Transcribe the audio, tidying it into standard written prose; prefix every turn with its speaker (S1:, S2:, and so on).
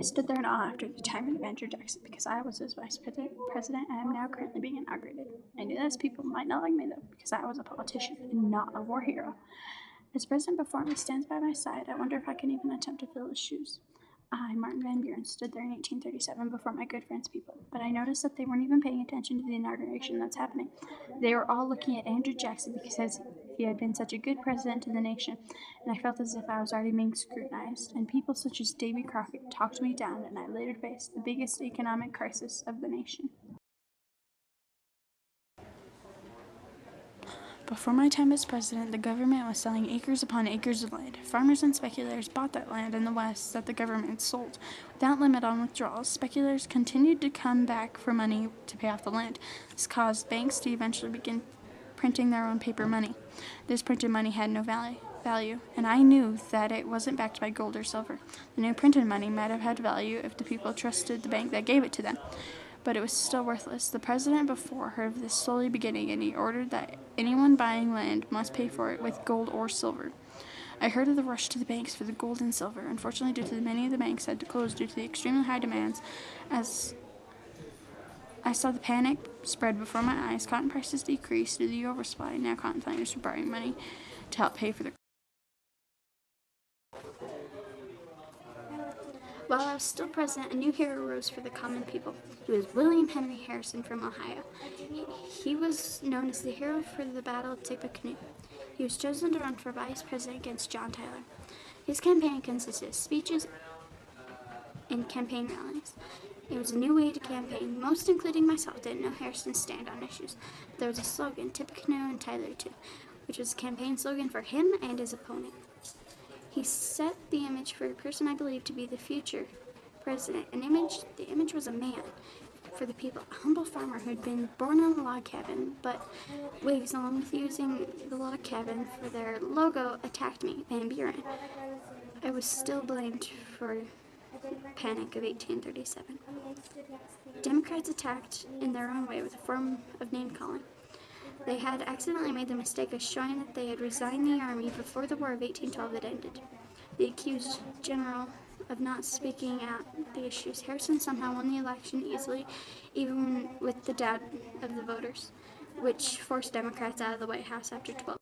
S1: I stood there in awe after the time of Andrew Jackson because I was his vice president and am now currently being inaugurated. I knew that people might not like me though because I was a politician and not a war hero. As president before me stands by my side, I wonder if I can even attempt to fill his shoes. I, Martin Van Buren, stood there in 1837 before my good friend's people, but I noticed that they weren't even paying attention to the inauguration that's happening. They were all looking at Andrew Jackson because he had been such a good president to the nation, and I felt as if I was already being scrutinized, and people such as Davy Crockett talked me down, and I later faced the biggest economic crisis of the nation. Before my time as president, the government was selling acres upon acres of land. Farmers and speculators bought that land in the West that the government sold. Without limit on withdrawals, speculators continued to come back for money to pay off the land. This caused banks to eventually begin printing their own paper money. This printed money had no value, and I knew that it wasn't backed by gold or silver. The new printed money might have had value if the people trusted the bank that gave it to them, but it was still worthless. The president before heard of this slowly beginning, and he ordered that anyone buying land must pay for it with gold or silver. I heard of the rush to the banks for the gold and silver. Unfortunately, due to many of the banks had to close due to the extremely high demands, as I saw the panic spread before my eyes. Cotton prices decreased due to the oversupply, and now cotton planters were borrowing money to help pay for their. While I was still president, a new hero rose for the common people. He was William Henry Harrison from Ohio. He was known as the hero for the Battle of Tippecanoe. He was chosen to run for vice president against John Tyler. His campaign consisted of speeches and campaign rallies. It was a new way to campaign. Most, including myself, didn't know Harrison's stand on issues. But there was a slogan, Tippecanoe and Tyler too, which was a campaign slogan for him and his opponent. He set the image for a person I believe to be the future president. The image was a man for the people, a humble farmer who had been born in a log cabin, but Whigs, along with using the log cabin for their logo, attacked me, Van Buren. I was still blamed for Panic of 1837. Democrats attacked in their own way with a form of name-calling. They had accidentally made the mistake of showing that they had resigned the army before the War of 1812 had ended. They accused General of not speaking out the issues. Harrison somehow won the election easily, even with the doubt of the voters, which forced Democrats out of the White House after 12